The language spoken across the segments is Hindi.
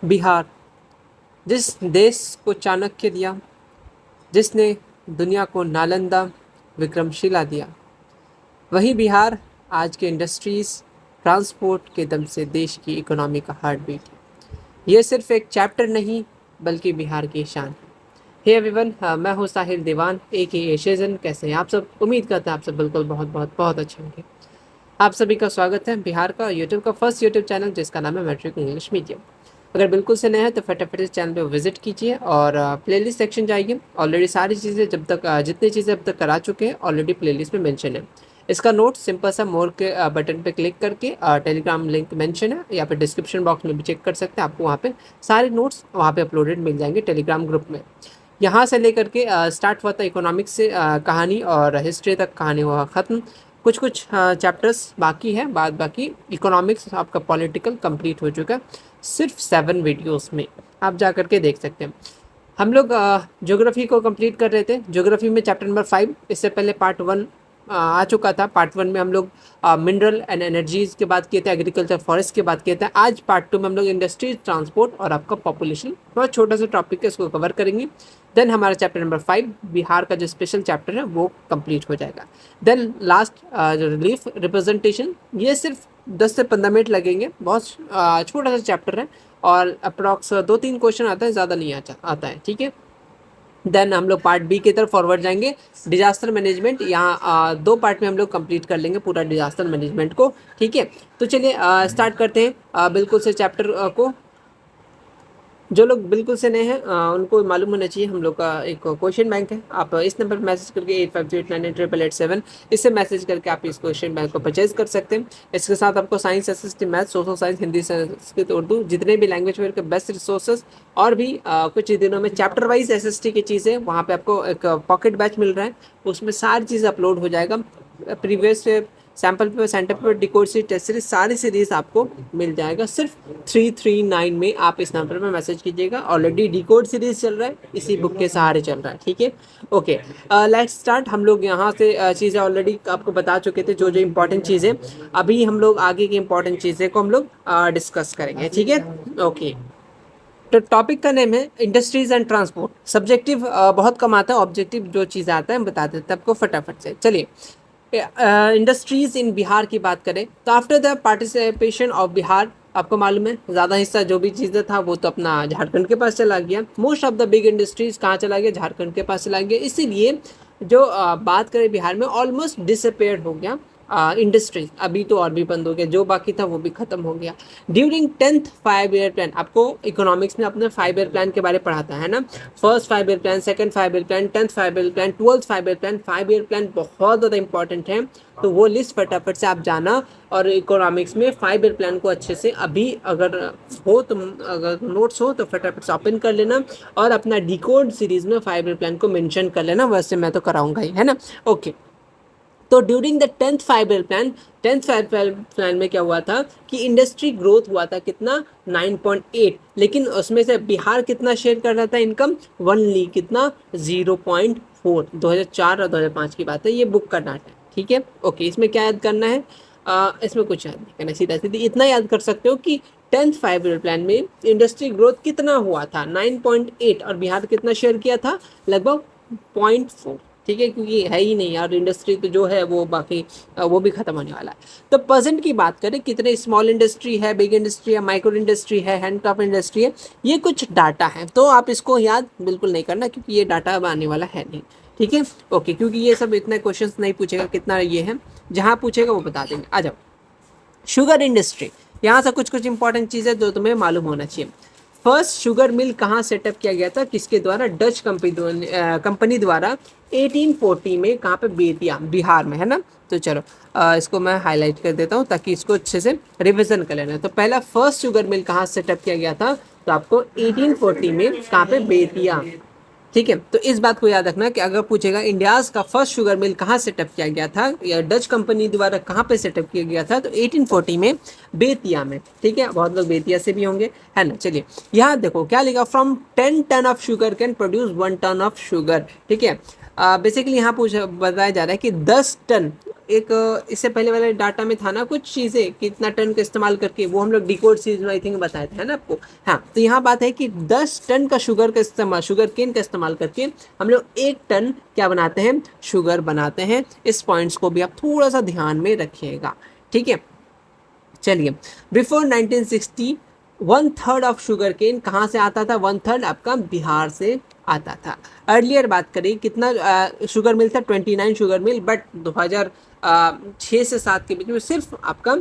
बिहार, जिस देश को चाणक्य दिया, जिसने दुनिया को नालंदा विक्रमशिला दिया, वही बिहार आज के इंडस्ट्रीज़ ट्रांसपोर्ट के दम से देश की इकोनॉमी का हार्ट बीट है। ये सिर्फ एक चैप्टर नहीं बल्कि बिहार की शान है। हे एवरीवन, मैं हूँ साहिल दीवान ए शेजन। कैसे हैं आप सब? उम्मीद करते हैं आप सब बिल्कुल बहुत बहुत बहुत अच्छे होंगे। आप सभी का स्वागत है बिहार का यूट्यूब का फर्स्ट यूट्यूब चैनल जिसका नाम है मैट्रिक इंग्लिश मीडियम। अगर बिल्कुल से नए हैं तो फटाफट इस चैनल पे विजिट कीजिए और प्लेलिस्ट सेक्शन जाइए। ऑलरेडी सारी चीज़ें जितनी चीज़ें अब तक करा चुके हैं ऑलरेडी प्लेलिस्ट में मेंशन है। इसका नोट सिंपल सा मोर के बटन पे क्लिक करके टेलीग्राम लिंक मेंशन है, या फिर डिस्क्रिप्शन बॉक्स में भी चेक कर सकते हैं। आपको वहाँ पे सारे नोट्स वहाँ पे अपलोडेड मिल जाएंगे टेलीग्राम ग्रुप में। यहाँ से लेकर के स्टार्ट हुआ था इकोनॉमिक्स से कहानी और हिस्ट्री तक कहानी हुआ ख़त्म। कुछ कुछ चैप्टर्स बाकी है, बाद बाकी इकोनॉमिक्स आपका पॉलिटिकल कंप्लीट हो चुका है सिर्फ 7 वीडियोस में। आप जा कर के देख सकते हैं। हम लोग ज्योग्राफी को कंप्लीट कर रहे थे। ज्योग्राफी में चैप्टर नंबर 5, इससे पहले पार्ट 1 आ चुका था। पार्ट 1 में हम लोग मिनरल एंड एनर्जीज़ की बात किए थे, एग्रीकल्चर फॉरेस्ट की बात किए थे। आज पार्ट 2 में हम लोग इंडस्ट्रीज, ट्रांसपोर्ट और आपका पॉपुलेशन, बहुत छोटा सा टॉपिक है, इसको कवर करेंगे। देन हमारा चैप्टर नंबर 5 बिहार का जो स्पेशल चैप्टर है वो कंप्लीट हो जाएगा। देन लास्ट जो रिलीफ रिप्रेजेंटेशन, ये सिर्फ 10 से 15 मिनट लगेंगे। बहुत छोटा सा चैप्टर है और अप्रॉक्स 2-3 क्वेश्चन आता है, ज़्यादा नहीं आता है। ठीक है। देन हम लोग पार्ट बी की तरफ फॉरवर्ड जाएंगे। डिजास्टर मैनेजमेंट, यहाँ 2 पार्ट में हम लोग कंप्लीट कर लेंगे पूरा डिजास्टर मैनेजमेंट को। ठीक है, तो चलिए स्टार्ट करते हैं बिल्कुल से चैप्टर को। जो लोग बिल्कुल से नए हैं उनको मालूम होना चाहिए हम लोग का एक क्वेश्चन बैंक है। आप इस नंबर पर मैसेज करके 8508988887 इससे मैसेज करके आप इस क्वेश्चन बैंक को परचेज कर सकते हैं। इसके साथ आपको science, SST, math, social science, Hindi, Sanskrit, Urdu, जितने भी लैंग्वेज के बेस्ट रिसोर्सेज और भी कुछ ही दिनों में चैप्टर वाइज एसएसटी की चीज़ें वहाँ पे आपको एक पॉकेट बैच मिल रहा है, उसमें सारी चीज़ अपलोड हो जाएगा। Previous sample paper, centre paper, decode series, test series, सारी सीरीज आपको मिल जाएगा सिर्फ 339 में। आप इस नंबर पर मैसेज कीजिएगा। ऑलरेडी डिकोड सीरीज चल रहा है, इसी बुक के सहारे चल रहा है। ठीक है, ओके, लेट्स स्टार्ट। हम लोग यहाँ से चीज़ें ऑलरेडी आपको बता चुके थे, जो जो इंपॉर्टेंट चीज़ें। अभी हम लोग आगे की इंपॉर्टेंट चीज़ें को हम लोग डिस्कस करेंगे। ठीक है, ओके। तो टॉपिक का नेम है इंडस्ट्रीज एंड ट्रांसपोर्ट। सब्जेक्टिव बहुत कम आता है, ऑब्जेक्टिव जो चीज़ आता है हम बता देते हैं आपको फटाफट से। चलिए, इंडस्ट्रीज़ इन बिहार की बात करें तो after the participation of Bihar, आपको मालूम है ज़्यादा हिस्सा जो भी चीज़ें था वो तो अपना झारखंड के पास चला गया। Most of the big industries कहाँ चला गया? झारखंड के पास चला गया। इसीलिए जो बात करें बिहार में ऑलमोस्ट डिसअपेयर हो गया इंडस्ट्रीज। अभी तो और भी बंद हो गया, जो बाकी था वो भी खत्म हो गया। ड्यूरिंग 10th 5-year प्लान, आपको इकोनॉमिक्स में अपने 5-year प्लान के बारे में पढ़ाता है ना। First 5-year plan, second 5-year plan, 10th 5-year plan, 12th 5-year plan. 5-year plan बहुत ज़्यादा इंपॉर्टेंट है, तो वो लिस्ट फटाफट से आप जाना। और इकोनॉमिक्स में 5-year प्लान को अच्छे से अभी अगर हो तो अगर नोट्स हो तो फटाफट से ओपन कर लेना और अपना डिकोड सीरीज में 5-year प्लान को मेंशन कर लेना। वैसे मैं तो कराऊंगा ही, है ना। ओके, तो during the 10th 5-year plan, 10th 5-year plan में क्या हुआ था कि इंडस्ट्री ग्रोथ हुआ था कितना? 9.8। लेकिन उसमें से बिहार कितना शेयर कर रहा था इनकम? ओनली कितना? 0.4। 2004 और 2005 की बात है, ये बुक का डाटा है। ठीक है, ओके। इसमें क्या याद करना है? इसमें कुछ याद नहीं करना, सीधा सीधी इतना याद कर सकते हो कि 10th 5-year प्लान में इंडस्ट्री ग्रोथ कितना हुआ था? 9.8। और बिहार कितना शेयर किया था? लगभग 0.4। ठीक है, क्योंकि है ही नहीं यार इंडस्ट्री, तो जो है वो बाकी वो भी खत्म होने वाला है। तो परसेंट की बात करें कितने स्मॉल इंडस्ट्री है, बिग इंडस्ट्री है, माइक्रो इंडस्ट्री है, हैंडक्राफ्ट इंडस्ट्री है, ये कुछ डाटा है। तो आप इसको याद बिल्कुल नहीं करना क्योंकि ये डाटा अब आने वाला है नहीं। ठीक है, ओके, क्योंकि ये सब इतने क्वेश्चन नहीं पूछेगा कितना ये है, जहाँ पूछेगा वो बता देंगे। आ जाओ, शुगर इंडस्ट्री। यहाँ से कुछ कुछ इंपॉर्टेंट चीज़ें जो तुम्हें मालूम होना चाहिए। फर्स्ट शुगर मिल कहाँ सेटअप किया गया था? किसके द्वारा? डच कंपनी द्वारा 1840 में। कहाँ पे? बेतिया, बिहार में, है ना। तो चलो इसको मैं हाईलाइट कर देता हूँ ताकि इसको अच्छे से रिवीजन कर लेना। तो पहला फर्स्ट शुगर मिल कहाँ सेटअप किया गया था? तो आपको 1840 में कहाँ पे? बेतिया। ठीक है, तो इस बात को याद रखना कि अगर पूछेगा इंडियाज़ का फर्स्ट शुगर मिल कहाँ सेटअप किया गया था या डच कंपनी द्वारा कहाँ पे सेटअप किया गया था, तो 1840 में बेतिया में। ठीक है, बहुत लोग बेतिया से भी होंगे, है ना। चलिए यहाँ देखो क्या लिखा, from 10 ton of sugar cane produce 1 ton of sugar. ठीक है, बेसिकली यहाँ बताया जा रहा है कि 10 टन एक इससे पहले वाले डाटा में था ना कुछ चीज़ें कितना टन का इस्तेमाल करके, वो हम लोग डिकोड सीरीज में आई थिंक बताए थे, है ना आपको। हाँ, तो यहाँ बात है कि 10 टन का शुगर का इस्तेमाल, शुगर केन का इस्तेमाल करके हम लोग 1 टन क्या बनाते हैं, शुगर बनाते हैं। इस पॉइंट्स को भी आप थोड़ा सा ध्यान में रखिएगा, ठीक है। चलिए, बिफोर 1960 1/3 ऑफ शुगर केन कहाँ से आता था, 1/3 आपका बिहार से आता था। अर्लियर बात करें कितना शुगर मिल था, 29 शुगर मिल, बट 2006 से 7 के बीच में सिर्फ आपका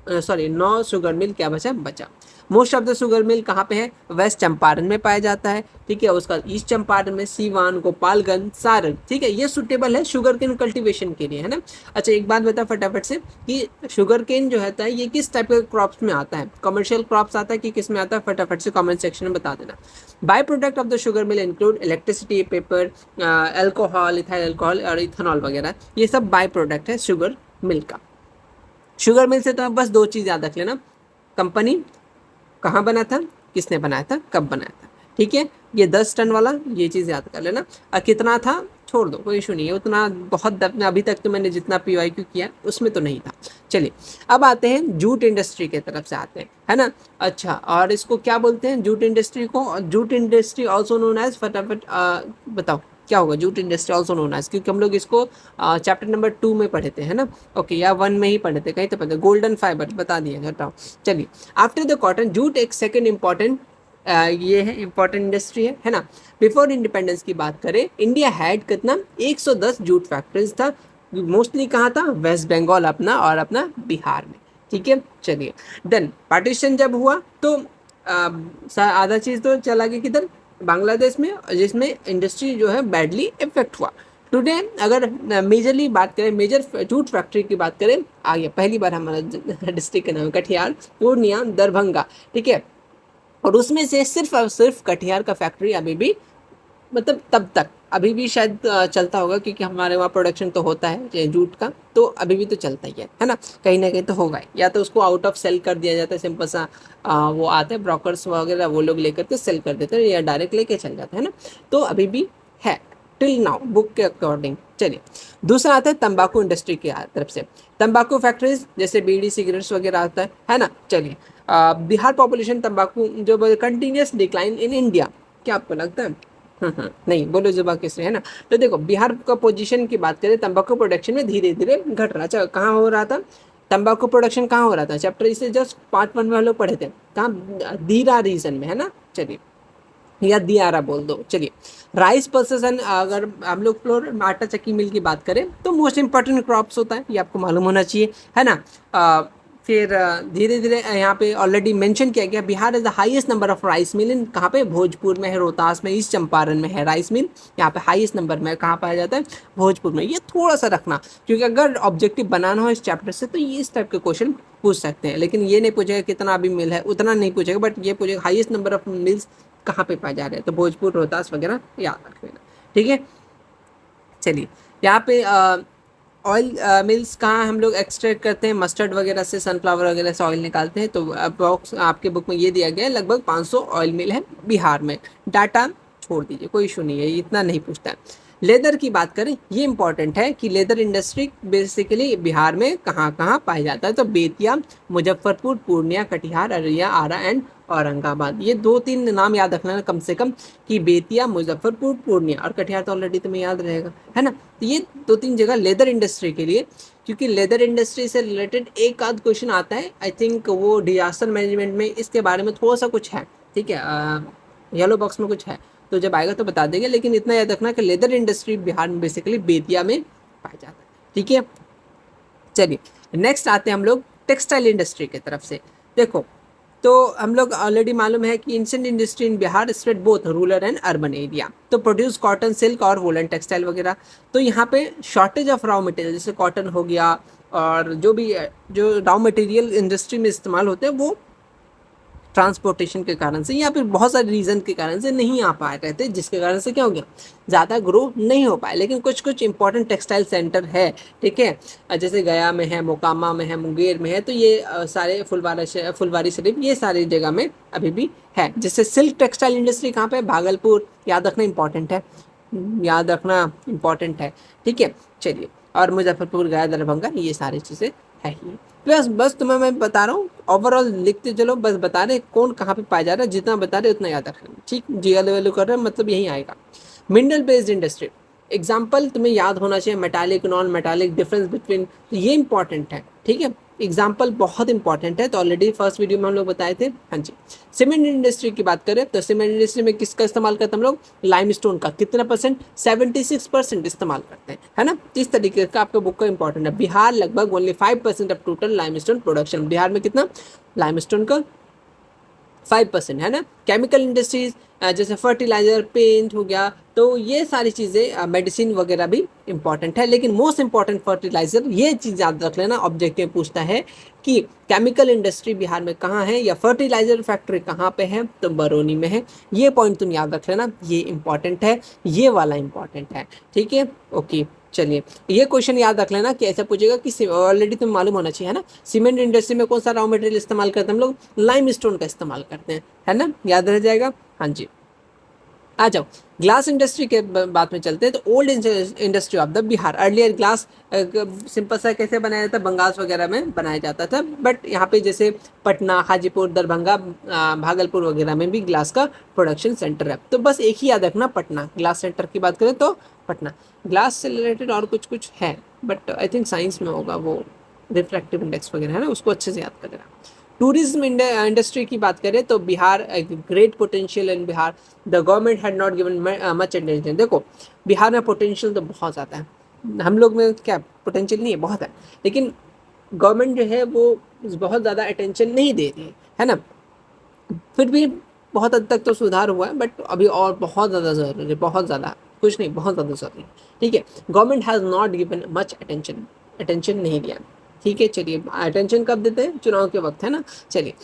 9 शुगर मिल क्या बचा। Most of the sugar mill कहाँ पे है, वेस्ट चंपारण में पाया जाता है, ठीक है। उसका ईस्ट चंपारण में सीवान, गोपालगंज, सारण, ठीक है। ये सुटेबल है शुगर केन कल्टीवेशन के लिए, है ना। अच्छा, एक बात बता फटाफट से कि शुगर केन जो है ये किस टाइप के क्रॉप्स में आता है, कमर्शियल क्रॉप्स आता है कि किस में आता है, फटाफट से कमेंट सेक्शन में बता देना। By product of the sugar mill include electricity, paper, alcohol, ethyl alcohol और इथेनॉल वगैरह, ये सब बाय प्रोडक्ट है शुगर मिल का। शुगर मिल से तो बस 2 चीज़ याद रख लेना, कंपनी कहाँ बना था, किसने बनाया था, कब बनाया था, ठीक है। ये 10 टन वाला ये चीज़ याद कर लेना। और कितना था छोड़ दो, कोई इशू नहीं है उतना, बहुत अभी तक तो मैंने जितना PYQ किया उसमें तो नहीं था। चलिए, अब आते हैं जूट इंडस्ट्री के तरफ से आते हैं, है ना। अच्छा, और इसको क्या बोलते हैं जूट इंडस्ट्री को, jute industry also known as, फटाफट बताओ क्या होगा jute industry also known as, क्योंकि हम लोग इसको चैप्टर नंबर 2 में पढ़े थे, है ना। ओके, या 1 में ही पढ़े थे, कहीं तो पढ़े, गोल्डन फाइबर बता दिया, हटाओ। चलिए, आफ्टर द कॉटन जूट एक सेकेंड इंपॉर्टेंट ये है, इंपॉर्टेंट इंडस्ट्री है ना। बिफोर इंडिपेंडेंस की बात करें, इंडिया हैड कितना 110 जूट फैक्ट्रीज था, मोस्टली कहाँ था, वेस्ट बंगाल अपना और अपना बिहार में, ठीक है। चलिए, देन पार्टीशन जब हुआ तो आधा चीज़ तो चला गया किधर, बांग्लादेश में, जिसमें इंडस्ट्री जो है बैडली इफेक्ट हुआ। टुडे अगर मेजरली बात करें, मेजर जूट फैक्ट्री की बात करें, आ गया पहली बार हमारा डिस्ट्रिक्ट का नाम कटिहार, पूर्णिया, दरभंगा, ठीक है। और उसमें से सिर्फ और सिर्फ कटिहार का फैक्ट्री अभी भी, मतलब तब तक अभी भी शायद चलता होगा, क्योंकि हमारे वहाँ प्रोडक्शन तो होता है जूट का, तो अभी भी तो चलता ही है ना, कहीं ना कहीं तो होगा ही। या तो उसको आउट ऑफ सेल कर दिया जाता है, सिंपल सा वो आते हैं ब्रोकर्स वगैरह, वो लोग लेकर के सेल कर देते हैं, या डायरेक्ट लेके चल जाता है ना, तो अभी भी है टिल नाउ बुक के अकॉर्डिंग। चलिए, दूसरा आता है तंबाकू इंडस्ट्री की तरफ से, तंबाकू फैक्ट्रीज जैसे बीड़ी, सिगरेट्स वगैरह आता है ना। चलिए, बिहार पॉपुलेशन तंबाकू जो कंटिन्यूस डिक्लाइन इन इंडिया, क्या आपको लगता है, नहीं बोलो जुबा किसने, है ना। तो देखो, बिहार का पोजीशन की बात करें, तंबाकू प्रोडक्शन में धीरे धीरे घट रहा है। कहाँ हो रहा था तंबाकू प्रोडक्शन, कहाँ हो रहा था, चैप्टर इसे जस्ट पार्ट 1 में हम लोग पढ़े थे, कहाँ, दीरा रीजन में, है ना। चलिए, या दियारा बोल दो। चलिए, राइस पल्सेसन, अगर हम लोग फ्लोर आटा चक्की मिल की बात करें तो मोस्ट इंपॉर्टेंट क्रॉप्स होता है, ये आपको मालूम होना चाहिए, है ना। फिर धीरे धीरे यहाँ पे ऑलरेडी मेंशन किया गया, Bihar is the highest number of rice mill in, कहाँ पे, भोजपुर में है, रोहतास में, ईस्ट चंपारण में है राइस मिल, यहाँ पे हाईएस्ट नंबर में कहाँ पाया जाता है, भोजपुर में। ये थोड़ा सा रखना, क्योंकि अगर ऑब्जेक्टिव बनाना हो इस चैप्टर से तो ये इस टाइप के क्वेश्चन पूछ सकते हैं, लेकिन ये नहीं पूछेगा कितना अभी मिल है, उतना नहीं पूछेगा, बट ये पूछेगा हाईएस्ट नंबर ऑफ मिल्स कहाँ पे पाए जा रहे हैं, तो भोजपुर, रोहतास वगैरह याद रख लेना, ठीक है। चलिए, यहाँ पे ऑयल मिल्स कहाँ हम लोग एक्सट्रैक्ट करते हैं, मस्टर्ड वगैरह से, सनफ्लावर वगैरह से ऑयल निकालते हैं, तो अप्रॉक्स आपके बुक में ये दिया गया है, लगभग 500 ऑयल मिल है बिहार में। डाटा छोड़ दीजिए, कोई इशू नहीं है, इतना नहीं पूछता है। लेदर की बात करें, ये इंपॉर्टेंट है कि लेदर इंडस्ट्री बेसिकली बिहार में कहाँ कहाँ पाया जाता है, तो बेतिया, मुजफ्फरपुर, पूर्णिया, कटिहार, अररिया, आरा एंड औरंगाबाद। ये 2-3 नाम याद रखना कम से कम, कि बेतिया, मुजफ्फरपुर, पूर्णिया और कटिहार तो ऑलरेडी तुम्हें याद रहेगा, है ना। तो ये 2-3 जगह लेदर इंडस्ट्री के लिए, क्योंकि लेदर इंडस्ट्री से रिलेटेड एक आध क्वेश्चन आता है, आई थिंक वो डिजास्टर मैनेजमेंट में इसके बारे में थोड़ा सा कुछ है, ठीक है, येलो बॉक्स में कुछ है, तो जब आएगा तो बता देंगे, लेकिन इतना याद रखना कि लेदर इंडस्ट्री बिहार में बेसिकली बेतिया में पाया जाता है, ठीक है। चलिए, नेक्स्ट आते हैं हम लोग टेक्सटाइल इंडस्ट्री की तरफ से। देखो, तो हम लोग ऑलरेडी मालूम है कि Indian industry in Bihar spread both rural and urban area, तो प्रोड्यूस कॉटन, सिल्क और वुलन टेक्सटाइल वगैरह। तो यहाँ पे शॉर्टेज ऑफ रॉ मटेरियल, जैसे कॉटन हो गया, और जो रॉ मटेरियल इंडस्ट्री में इस्तेमाल होते हैं वो ट्रांसपोर्टेशन के कारण से या फिर बहुत सारे रीज़न के कारण से नहीं आ पाए रहे थे, जिसके कारण से क्या हो गया, ज़्यादा ग्रो नहीं हो पाए। लेकिन कुछ कुछ इंपॉर्टेंट टेक्सटाइल सेंटर है, ठीक है, जैसे गया में है, मोकामा में है, मुंगेर में है, तो ये सारे फुलवारी शरीफ, ये सारी जगह में अभी भी है। जैसे सिल्क टेक्सटाइल इंडस्ट्री कहाँ पे, भागलपुर, याद रखना इंपॉर्टेंट है, याद रखना इंपॉर्टेंट है, ठीक है। चलिए, और मुजफ्फरपुर, गया, दरभंगा, ये सारी चीज़ें है ही। प्लस बस तुम्हें मैं बता रहा हूँ, ओवरऑल लिखते चलो, बस बता रहे कौन कहाँ पे पाया जा रहा है, जितना बता रहे उतना याद रखना, ठीक। जीएल वैल्यू कर रहे हैं मतलब यही आएगा। मिनरल बेस्ड इंडस्ट्री एग्जाम्पल तुम्हें याद होना चाहिए, metallic, non metallic, difference between, ये इंपॉर्टेंट है, ठीक है। एग्जाम्पल बहुत इंपॉर्टेंट है, तो ऑलरेडी फर्स्ट वीडियो में हम लोग बताए थे। हाँ जी, सीमेंट इंडस्ट्री की बात करें तो सीमेंट इंडस्ट्री में किसका इस्तेमाल करते हैं हम लोग, लाइमस्टोन का। कितना परसेंट, 76% इस्तेमाल करते हैं, है ना। इस तरीके का आपका बुक का इंपॉर्टेंट है। बिहार लगभग only 5% of total limestone production, Bihar में कितना लाइमस्टोन का 5% है ना। केमिकल इंडस्ट्रीज जैसे फर्टिलाइजर, पेंट हो गया, तो ये सारी चीज़ें, मेडिसिन वगैरह भी इंपॉर्टेंट है। लेकिन मोस्ट इंपॉर्टेंट फर्टिलाइजर, ये चीज़ याद रख लेना, ऑब्जेक्टिव पूछता है कि केमिकल इंडस्ट्री बिहार में कहाँ है, या फर्टिलाइजर फैक्ट्री कहाँ पे है, तो बरौनी में है। ये पॉइंट तुम याद रख लेना, ये इंपॉर्टेंट है, ये वाला इंपॉर्टेंट है, ठीक है। ओके, चलिए, ये क्वेश्चन याद रख लेना कि ऐसा पूछेगा कि ऑलरेडी तुम्हें मालूम होना चाहिए, है ना। सीमेंट इंडस्ट्री में कौन सा रॉ मटेरियल इस्तेमाल करते हैं हम लोग, लाइमस्टोन का इस्तेमाल करते हैं, है ना, याद रह जाएगा। हाँ जी, आ जाओ ग्लास इंडस्ट्री के बात में चलते हैं। तो old industry of the Bihar, earlier glass simple सा कैसे बनाया जाता है, बंगाल वगैरह में बनाया जाता था, बट यहाँ पे जैसे पटना, हाजीपुर, दरभंगा, भागलपुर वगैरह में भी ग्लास का प्रोडक्शन सेंटर है। तो बस एक ही याद रखना, पटना ग्लास सेंटर की बात करें तो पटना। ग्लास से रिलेटेड और कुछ कुछ है, बट आई थिंक साइंस में होगा वो, रिफ्रैक्टिव इंडेक्स वगैरह, है ना, उसको अच्छे से याद कर लेना। टूरिज्म इंडस्ट्री की बात करें तो Bihar, great potential in Bihar, the government had not given much attention. देखो बिहार में पोटेंशियल तो बहुत ज़्यादा है, हम लोग में क्या पोटेंशियल नहीं है, बहुत है, लेकिन गवर्नमेंट जो है वो बहुत ज़्यादा अटेंशन नहीं दे रही है ना। फिर भी बहुत हद तक तो सुधार हुआ है, बट अभी और बहुत ज़्यादा ज़रूरी है, बहुत ज़्यादा, कुछ नहीं, बहुत ज़्यादा ज़रूरी है, ठीक है। Government has not given much attention, attention नहीं दिया, ठीक है। चलिए, अटेंशन कब देते हैं, चुनाव के वक्त, है ना। चलिए,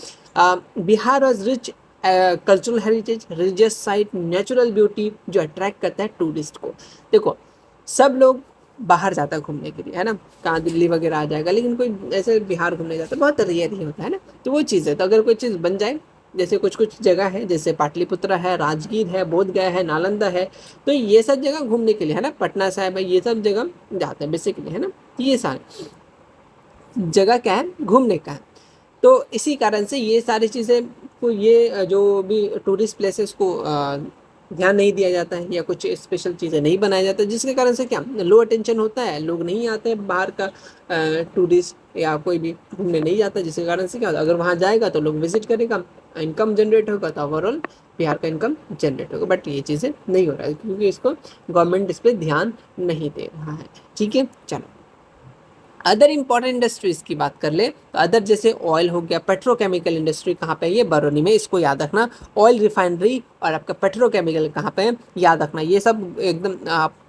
Bihar was rich cultural heritage, religious site, natural beauty, जो अट्रैक्ट करता है टूरिस्ट को। देखो सब लोग बाहर जाता है घूमने के लिए, है ना, कहाँ दिल्ली वगैरह आ जाएगा, लेकिन कोई ऐसे बिहार घूमने जाता है बहुत रेयर ही होता है ना। तो वो चीज़ है, तो अगर कोई चीज़ बन जाए, जैसे कुछ कुछ जगह है, जैसे पाटलिपुत्र है, राजगीर है, बोध गया है, नालंदा है, तो ये सब जगह घूमने के लिए, है ना, पटना साहिब है, ये सब जगह जाते हैं बेसिकली, है ना। ये सारे जगह क्या है, घूमने का है। तो इसी कारण से ये सारी चीज़ें को, ये जो भी टूरिस्ट प्लेसेस को ध्यान नहीं दिया जाता है, या कुछ स्पेशल चीज़ें नहीं बनाया जाता, जिसके कारण से क्या लो अटेंशन होता है, लोग नहीं आते हैं बाहर का, टूरिस्ट या कोई भी घूमने नहीं जाता, जिसके कारण से क्या होता है, अगर वहाँ जाएगा तो लोग विजिट करेगा, इनकम जनरेट होगा, तो ओवरऑल बिहार का इनकम जनरेट होगा। बट ये चीज़ें नहीं हो रहा है, क्योंकि इसको गवर्नमेंट इस पर ध्यान नहीं दे रहा है, ठीक है। चलो, अदर इंपॉर्टेंट इंडस्ट्रीज की बात कर ले तो अदर जैसे ऑयल हो गया, पेट्रोकेमिकल इंडस्ट्री कहाँ पे है, ये बरौनी में, इसको याद रखना। ऑयल रिफाइनरी और आपका पेट्रोकेमिकल कहाँ पे है, याद रखना। ये सब एकदम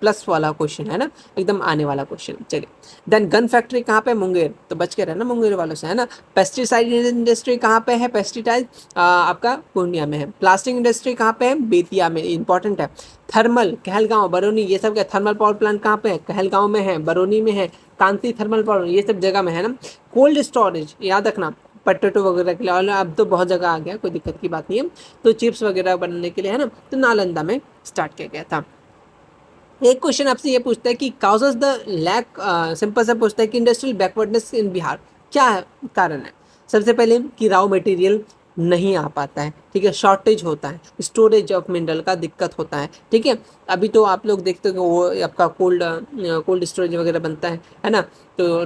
प्लस वाला क्वेश्चन है ना, एकदम आने वाला क्वेश्चन। चलिए, देन गन फैक्ट्री कहाँ पे, मुंगेर, तो बच के रहना मुंगेर वालों से, है ना। पेस्टिसाइड इंडस्ट्री कहाँ पे है, पेस्टिसाइड आपका पूर्णिया में है। प्लास्टिक इंडस्ट्री कहाँ पे है, बेतिया में, इंपॉर्टेंट है। थर्मल, कहलगांव, बरौनी, ये सब क्या, थर्मल पावर प्लांट कहाँ पे है, कहलगांव में है, बरौनी में है, कांति थर्मल पावर, ये सब जगह में है ना। कोल्ड स्टोरेज याद रखना, पोटैटो वगैरह के लिए, और अब तो बहुत जगह आ गया, कोई दिक्कत की बात नहीं है। तो चिप्स वगैरह बनाने के लिए, है ना, तो नालंदा में स्टार्ट किया गया था। एक क्वेश्चन आपसे ये पूछता है कि काउजेस द लैक, सिंपल सा पूछता है कि इंडस्ट्रियल बैकवर्डनेस इन बिहार, क्या कारण है। सबसे पहले कि रॉ मटेरियल नहीं आ पाता है, ठीक है, शॉर्टेज होता है, स्टोरेज ऑफ मिनरल का दिक्कत होता है, ठीक है। अभी तो आप लोग देखते हो वो आपका कोल्ड स्टोरेज वगैरह बनता है ना। तो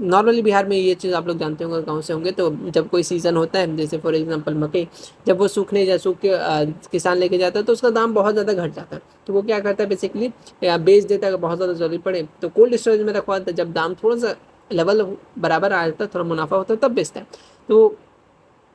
नॉर्मली बिहार में ये चीज़ आप लोग जानते होंगे, गाँव से होंगे, तो जब कोई सीज़न होता है, जैसे फॉर एग्जांपल मकई, जब वो सूख के किसान लेके जाता है, तो उसका दाम बहुत ज़्यादा घट जाता है। तो वो क्या करता है बेसिकली, बेच देता है, अगर बहुत ज़्यादा जरूरी पड़े तो कोल्ड स्टोरेज में रखवा देता है, जब दाम थोड़ा सा लेवल बराबर आ जाता है, थोड़ा मुनाफा होता है, तब बेचता है। तो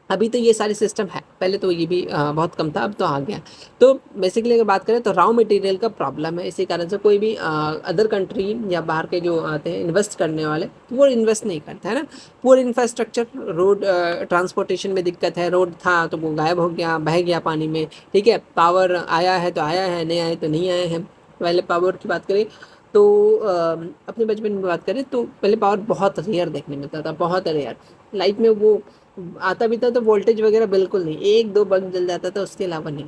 अभी तो ये सारी सिस्टम है, पहले तो ये भी बहुत कम था, अब तो आ गया। तो बेसिकली अगर बात करें तो रॉ मटेरियल का प्रॉब्लम है, इसी कारण से कोई भी अदर कंट्री या बाहर के जो आते हैं इन्वेस्ट करने वाले, तो वो इन्वेस्ट नहीं करते, है ना। पुअर इंफ्रास्ट्रक्चर, रोड ट्रांसपोर्टेशन में दिक्कत है, रोड था तो वो गायब हो गया, बह गया पानी में, ठीक है। पावर आया है तो आया है, नहीं आए तो नहीं आए हैं। पहले पावर की बात करें तो अपने बचपन में बात करें तो पहले पावर बहुत रेयर देखने मिलता था, बहुत रेयर। लाइफ में वो आता भी था तो वोल्टेज वगैरह बिल्कुल नहीं, एक दो बल्ब जल जाता था, उसके अलावा नहीं,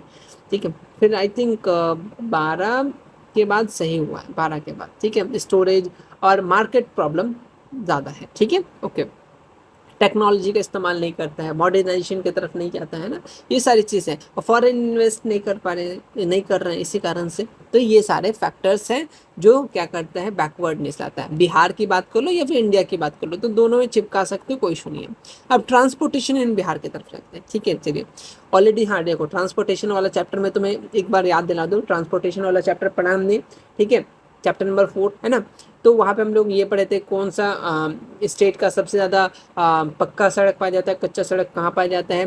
ठीक है। फिर आई थिंक 12 के बाद सही हुआ है, 12 के बाद, ठीक है। स्टोरेज और मार्केट प्रॉब्लम ज़्यादा है, ठीक है, ओके। टेक्नोलॉजी का इस्तेमाल नहीं करता है, मॉडर्नाइजेशन की तरफ नहीं जाता है ना, ये सारी चीज़ें, और फॉरेन इन्वेस्ट नहीं कर पा रहे, नहीं कर रहे हैं इसी कारण से। तो ये सारे फैक्टर्स हैं जो क्या करता है, बैकवर्डनेस लाता है। बिहार की बात कर लो या फिर इंडिया की बात कर लो, तो दोनों में चिपका सकते हो, कोई इशू नहीं है। अब ट्रांसपोर्टेशन इन बिहार की तरफ रखते हैं, ठीक है, चलिए। ऑलरेडी हाँ देखो, ट्रांसपोर्टेशन वाला चैप्टर में तुम्हें एक बार याद दिला दूँ, ट्रांसपोर्टेशन वाला चैप्टर पढ़ा हमने, ठीक है, चैप्टर नंबर 4 है ना। तो वहाँ पे हम लोग ये पढ़े थे कौन सा स्टेट का सबसे ज़्यादा पक्का सड़क पाया जाता है, कच्चा सड़क कहाँ पाया जाता है,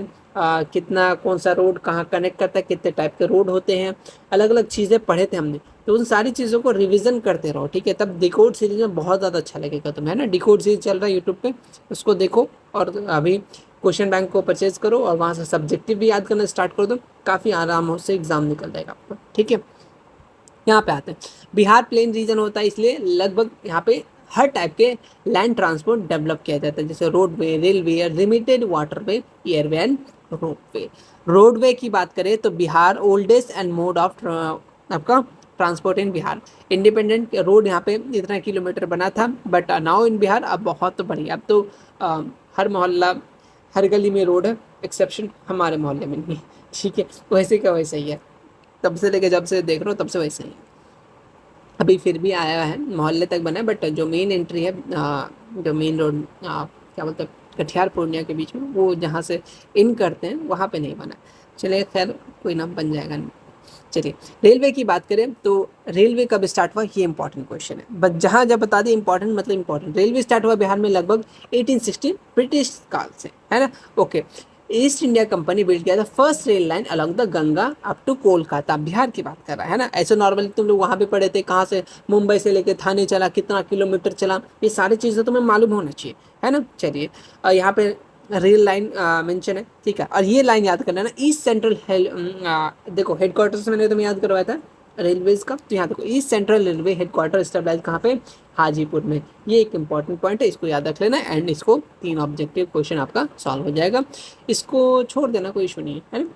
कितना कौन सा रोड कहाँ कनेक्ट करता है, कितने टाइप के रोड होते हैं, अलग अलग चीज़ें पढ़े थे हमने। तो उन सारी चीज़ों को रिवीजन करते रहो, ठीक है, तब डिकोड सीरीज में बहुत ज़्यादा अच्छा लगेगा तुम्हें, है ना। डिकोड सीरीज चल रहा है यूट्यूब पे, उसको देखो, और अभी क्वेश्चन बैंक को परचेज करो और वहाँ से सब्जेक्टिव भी याद करना स्टार्ट कर दो, काफ़ी आराम से एग्जाम निकल जाएगा आपको, ठीक है। यहाँ पे आते हैं, बिहार प्लेन रीजन होता है, इसलिए लगभग यहाँ पे हर टाइप के लैंड ट्रांसपोर्ट डेवलप किया जाता है, जैसे roadway, railway, limited waterway, airway and ropeway. Roadway की बात करें तो Bihar oldest and mode of आपका transport in Bihar. Independent road यहाँ पे इतना किलोमीटर बना था, बट नाउ इन बिहार अब बहुत बढ़िया, अब तो हर मोहल्ला हर गली में रोड है, एक्सेप्शन हमारे मोहल्ले में नहीं है, ठीक है, वैसे का वैसे ही है, तब से लेके जब से देख रहा हूँ तब से वैसे ही है। अभी फिर भी आया है, मोहल्ले तक बना है, बट जो मेन एंट्री है, जो मेन रोड क्या बोलते हैं, कटिहार पूर्णिया के बीच में, वो जहाँ से इन करते हैं वहाँ पे नहीं बना है। चलिए खैर, कोई ना, बन जाएगा नहीं। चलिए, रेलवे की बात करें तो रेलवे कब स्टार्ट हुआ, ये इंपॉर्टेंट क्वेश्चन है, बस जहाँ जब बता दें इंपॉर्टेंट मतलब इंपॉर्टेंट। रेलवे स्टार्ट हुआ बिहार में लगभग 1816 ब्रिटिश काल से, है ना, okay. East India Company build किया था first rail line along the Ganga up to Kolkata, Bihar की बात कर रहा है ना। ऐसे नॉर्मली तुम लोग वहाँ पे पढ़े थे, कहाँ से मुंबई से लेके थाने चला, कितना किलोमीटर चला, ये सारी चीज़ें तुम्हें मालूम होना चाहिए, है ना। चलिए, यहाँ पे रेल लाइन मेंशन है, ठीक है, और ये लाइन याद कर लेना, ईस्ट सेंट्रल देखो हेडक्वार्टर्स मैंने तुम्हें याद करवाया था रेलवेज का, तो यहाँ देखो East Central Railway headquarter stabilise कहाँ पे, हाजीपुर में। ये एक इंपॉर्टेंट पॉइंट है, इसको याद रख लेना, एंड इसको 3 ऑब्जेक्टिव क्वेश्चन आपका सॉल्व हो जाएगा, इसको छोड़ देना, कोई इशू नहीं है ना।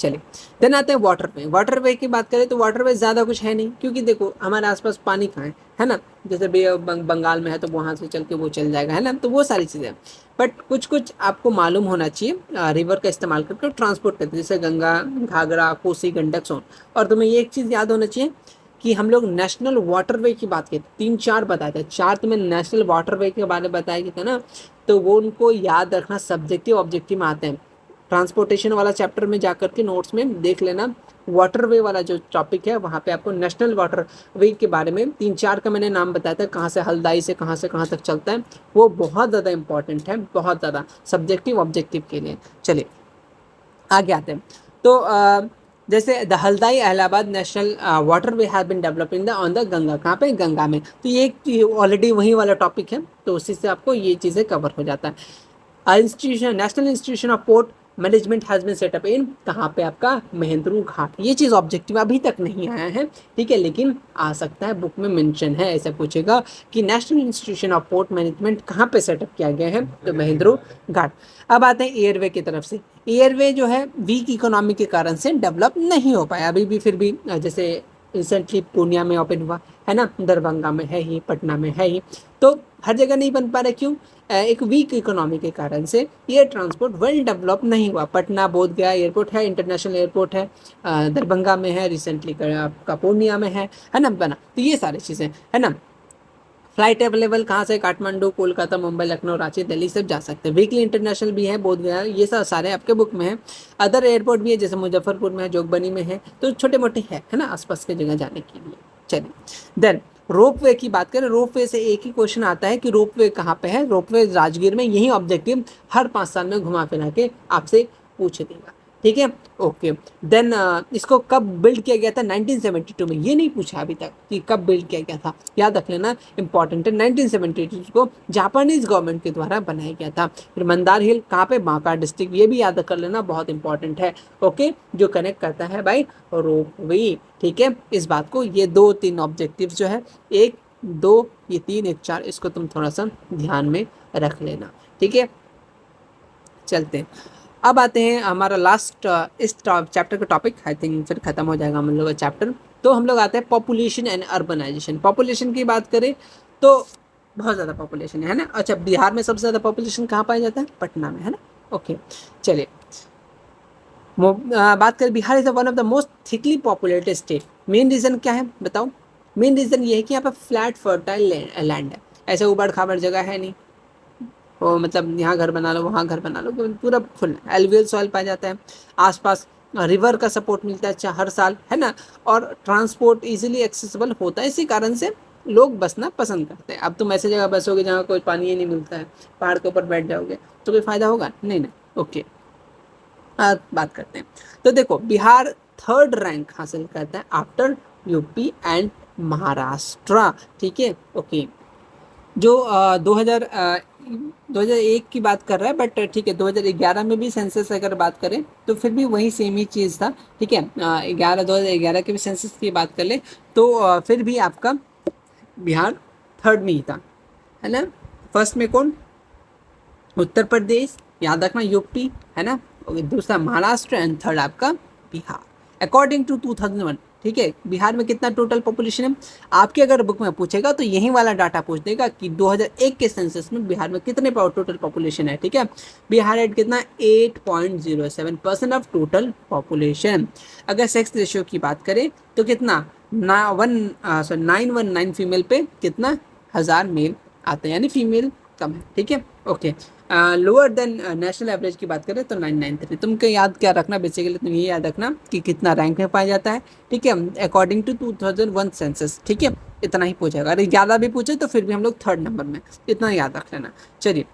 चलिए, देन आते हैं वाटरवे। वाटरवे की बात करें तो वाटरवे ज़्यादा कुछ है नहीं, क्योंकि देखो हमारे आसपास पानी कहाँ है ना, जैसे बे बंगाल में है तो वहाँ से चल के वो चल जाएगा, है ना, तो वो सारी चीज़ें। बट कुछ कुछ आपको मालूम होना चाहिए, रिवर का इस्तेमाल करके ट्रांसपोर्ट करते हैं, जैसे गंगा, घाघरा, कोसी, गंडक, सोन। और तुम्हें ये एक चीज़ याद होना चाहिए कि हम लोग नेशनल वाटरवे की बात की, 3-4 बताए थे, 4 तुम्हें नेशनल वाटरवे के बारे में बताया था ना, तो वो उनको याद रखना, सब्जेक्टिव ऑब्जेक्टिव में आते हैं। ट्रांसपोर्टेशन वाला चैप्टर में जाकर के नोट्स में देख लेना, वाटरवे वाला जो टॉपिक है वहाँ पे आपको नेशनल वाटरवे के बारे में 3-4 का मैंने नाम बताया था, कहाँ से हल्दाई से कहाँ तक चलता है, वो बहुत ज़्यादा इंपॉर्टेंट है, बहुत ज़्यादा सब्जेक्टिव ऑब्जेक्टिव के लिए। चलिए आगे आते हैं, तो जैसे the Haldia Allahabad national waterway have been developing the on the Ganga, कहाँ पे, गंगा में। तो ये ऑलरेडी वही वाला टॉपिक है, तो उसी से आपको ये चीज़ें कवर हो जाता है। Institution, national institution of port management has been set up in, कहाँ पे आपका, महेंद्रू घाट। ये चीज़ ऑब्जेक्टिव अभी तक नहीं आया है, ठीक है, लेकिन आ सकता है, बुक में मेंशन है, ऐसा पूछेगा कि national institution of port management कहाँ पे सेटअप किया गया है, तो महेंद्रू घाट। अब आते हैं एयरवे की तरफ से। एयरवे जो है वीक इकोनॉमी के कारण से डेवलप नहीं हो पाया अभी भी, फिर भी जैसे रिसेंटली पूर्णिया में ओपन हुआ है ना, दरभंगा में है ही, पटना में है ही, तो हर जगह नहीं बन पा रहे, क्यों, एक वीक इकोनॉमी के कारण से एयर ट्रांसपोर्ट वेल डेवलप नहीं हुआ। पटना बोध गया एयरपोर्ट है, इंटरनेशनल एयरपोर्ट है, दरभंगा में है, रिसेंटली आपका पूर्णिया में है ना, बना, तो ये सारी चीज़ें है ना। फ्लाइट अवेलेबल कहाँ से, काठमांडू, कोलकाता, मुंबई, लखनऊ, रांची, दिल्ली सब जा सकते हैं। वीकली इंटरनेशनल भी है, बोध गया, ये सब सारे आपके बुक में है। अदर एयरपोर्ट भी है, जैसे मुजफ्फरपुर में है, जोगबनी में है, तो छोटे मोटे है ना, आसपास के जगह जाने के लिए। चलिए, देन रोपवे की बात करें, रोपवे से एक ही क्वेश्चन आता है कि रोपवे कहाँ पे है, रोपवे राजगीर में। यही ऑब्जेक्टिव हर 5 साल में घुमा फिरा के आपसे पूछ देगा, ठीक है, ओके। देन इसको कब बिल्ड किया गया था, 1972 में। ये नहीं पूछा अभी तक कि कब बिल्ड किया गया था, याद रख लेना, इंपॉर्टेंट है। 1972 को जापानीज गवर्नमेंट के द्वारा बनाया गया था। फिर मंदार हिल कहाँ पे, बांका डिस्ट्रिक्ट, ये भी याद कर लेना, बहुत इंपॉर्टेंट है, ओके, जो कनेक्ट करता है बाई रोपवे, ठीक है। इस बात को, ये 2-3 ऑब्जेक्टिव जो है, 1, 2, ये 3, 1, 4, इसको तुम थोड़ा सा ध्यान में रख लेना, ठीक है। चलते हैं, अब आते हैं हमारा लास्ट इस चैप्टर का टॉपिक, आई थिंक फिर खत्म हो जाएगा हम लोग का चैप्टर, तो हम लोग आते हैं पॉपुलेशन एंड अर्बनाइजेशन। पॉपुलेशन की बात करें तो बहुत ज़्यादा पॉपुलेशन है ना। अच्छा, बिहार में सबसे ज़्यादा पॉपुलेशन कहाँ पाया जाता है? पटना में, है ना। ओके, चलिए बात करें, Bihar is one of the most thickly populated state. Main reason क्या है बताओ? मेन रीज़न ये है कि यहाँ पर फ्लैट फर्टाइल लैंड है, ऐसे उबड़ खाबड़ जगह है नहीं। वो मतलब यहाँ घर बना लो, वहाँ घर बना लो, पूरा फुल एलुवियल सॉइल पाया जाता है। आसपास रिवर का सपोर्ट मिलता है अच्छा हर साल, है ना। और ट्रांसपोर्ट इजीली एक्सेसिबल होता है, इसी कारण से लोग बसना पसंद करते हैं। अब तुम ऐसे जगह बसोगे जहाँ कोई पानी ही नहीं मिलता है, पहाड़ के ऊपर बैठ जाओगे तो कोई फ़ायदा होगा नहीं ना। ओके, बात करते हैं। तो देखो, बिहार थर्ड रैंक हासिल करता है आफ्टर यूपी एंड महाराष्ट्र। ठीक है, ओके। जो 2001 की बात कर रहा है, बट ठीक है 2011 में भी सेंसस अगर बात करें तो फिर भी वही सेम ही चीज़ था। ठीक है, 2011 के भी सेंसस की बात कर ले तो फिर भी आपका बिहार थर्ड में ही था, है ना। फर्स्ट में कौन? उत्तर प्रदेश, याद रखना यूपी, है ना। और दूसरा महाराष्ट्र एंड थर्ड आपका बिहार, अकॉर्डिंग टू 2001। ठीक है, बिहार में कितना टोटल पॉपुलेशन है? आपके अगर बुक में पूछेगा तो यही वाला डाटा पूछ देगा कि 2001 के सेंसस में बिहार में कितने टोटल पॉपुलेशन है। ठीक है, बिहार एट कितना 8.07% ऑफ टोटल पॉपुलेशन। अगर सेक्स रेशियो की बात करें तो कितना 919 फीमेल पे कितना 1000 मेल आते हैं, यानी फीमेल कम है। ठीक है, okay. Lower than national average की बात करें तो 993। तुमको याद क्या रखना, बेसिकली तुम ये याद रखना कि कितना रैंक में पाया जाता है। ठीक है, अकॉर्डिंग टू 2001 सेंसस। ठीक है, इतना ही पूछेगा। अरे ज़्यादा भी पूछे तो फिर भी हम लोग थर्ड नंबर में, इतना याद रख लेना। चलिए,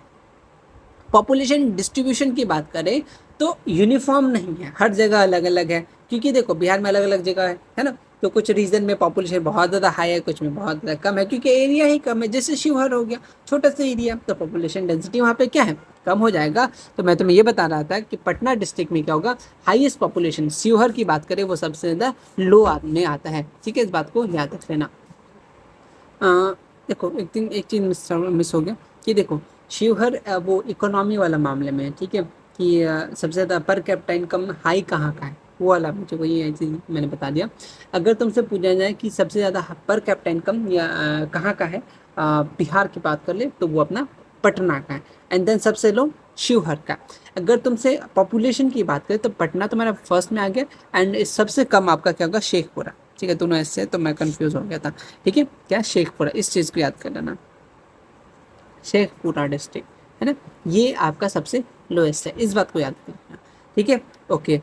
पॉपुलेशन डिस्ट्रीब्यूशन की बात करें तो यूनिफॉर्म नहीं है, हर जगह अलग अलग है। क्योंकि देखो बिहार में अलग अलग जगह है ना, तो कुछ रीजन में पॉपुलेशन बहुत ज़्यादा हाई है, कुछ में बहुत ज़्यादा कम है, क्योंकि एरिया ही कम है। जैसे शिवहर हो गया, छोटा सा एरिया, तो पॉपुलेशन डेंसिटी वहाँ पे क्या है, कम हो जाएगा। तो मैं तुम्हें ये बता रहा था कि पटना डिस्ट्रिक्ट में क्या होगा, हाईएस्ट पॉपुलेशन। शिवहर की बात करें वो सबसे ज़्यादा लो में आता है। ठीक है, इस बात को याद रख लेना। देखो एक चीज़ मिस हो गया कि देखो शिवहर वो इकोनॉमी वाला मामले में है। ठीक है, कि सबसे ज़्यादा पर कैपिटा इनकम हाई कहाँ का है, वो वाला मुझे वही चीज़ मैंने बता दिया। अगर तुमसे पूछा जाए कि सबसे ज़्यादा पर कैपिटा इनकम या कहाँ का है, बिहार की बात कर ले तो वो अपना पटना का है, एंड देन सबसे लो शिवहर का। अगर तुमसे पॉपुलेशन की बात करें तो पटना तुम्हारा फर्स्ट में आ गया, एंड सबसे कम आपका क्या होगा, शेखपुरा। ठीक है, दोनों ऐसे तो मैं कंफ्यूज हो गया था। ठीक है, क्या शेखपुरा, इस चीज़ को याद कर लेना, शेखपुरा डिस्ट्रिक्ट, है ना, ये आपका सबसे लोएस्ट है, इस बात को याद कर लेना। ठीक है, ओके।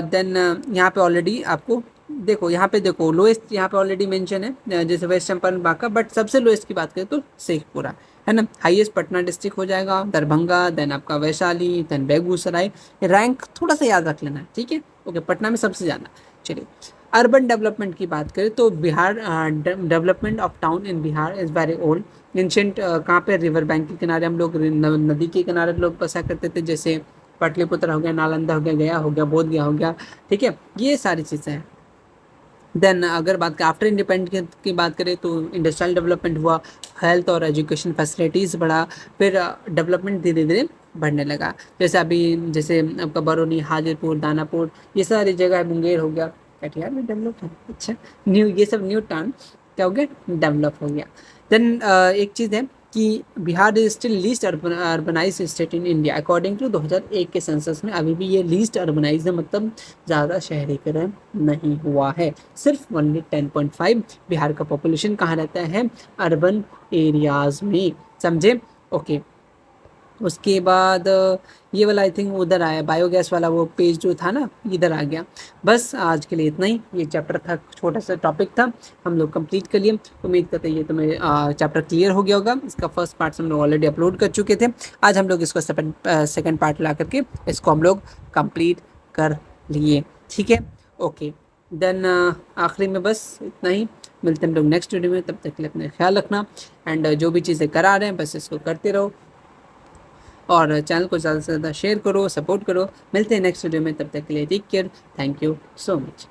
देन यहाँ पे ऑलरेडी आपको देखो, यहाँ पे देखो लोएस्ट यहाँ पे ऑलरेडी मेंशन है, जैसे वेस्ट चंपारण बांका, बट सबसे लोएस्ट की बात करें तो शेखपुरा, है ना। हाईएस्ट पटना डिस्ट्रिक्ट हो जाएगा, दरभंगा, देन आपका वैशाली, देन बेगूसराय। रैंक थोड़ा सा याद रख लेना, ठीक है, ओके। पटना में सबसे ज़्यादा। चलिए, अर्बन डेवलपमेंट की बात करें तो Bihar development of town in Bihar is very old. Ancient कहाँ पे, रिवर बैंक के किनारे हम लोग, नदी के किनारे लोग बसा करते थे, जैसे पाटलिपुत्र हो गया, नालंदा हो गया, गया हो गया, बोध गया हो गया। ठीक है, ये सारी चीज़ें हैं। देन अगर बात करें आफ्टर इंडिपेंडेंस की बात करें तो इंडस्ट्रियल डेवलपमेंट हुआ, हेल्थ और एजुकेशन फैसिलिटीज़ बढ़ा, फिर डेवलपमेंट धीरे धीरे बढ़ने लगा। जैसे अभी जैसे आपका बरौनी, हाजीपुर, दानापुर, ये सारी जगह, मुंगेर हो गया, कटिहार भी डेवलप है। अच्छा, न्यू ये सब न्यू टाउन क्या हो गया, डेवलप हो गया। देन एक चीज़ है कि Bihar is still least urbanise state in India according to 2001 के सेंसस में। अभी भी ये लीस्ट अर्बनाइज है, मतलब ज़्यादा शहरीकरण नहीं हुआ है। सिर्फ ओनली 10.5 बिहार का पॉपुलेशन कहाँ रहता है, अर्बन एरियाज़ में, समझे। ओके, उसके बाद ये वाला आई थिंक उधर आया, बायोगैस वाला वो पेज जो था ना, इधर आ गया। बस आज के लिए इतना ही, ये चैप्टर था, छोटा सा टॉपिक था, हम लोग कंप्लीट कर लिए। उम्मीद करते हैं ये तुम्हें चैप्टर क्लियर हो गया होगा। इसका फर्स्ट पार्ट हम लोग ऑलरेडी अपलोड कर चुके थे, आज हम लोग इसको सेकंड पार्ट ला करके इसको हम लोग कंप्लीट कर लिए। ठीक है, ओके। देन आखिरी में बस इतना ही, मिलते हैं हम लोग नेक्स्ट वीडियो में। तब तक के लिए अपना ख्याल रखना, एंड जो भी चीज़ें करा रहे हैं बस इसको करते रहो, और चैनल को ज़्यादा से ज़्यादा शेयर करो, सपोर्ट करो। मिलते हैं नेक्स्ट वीडियो में, तब तक के लिए take care, thank you so much.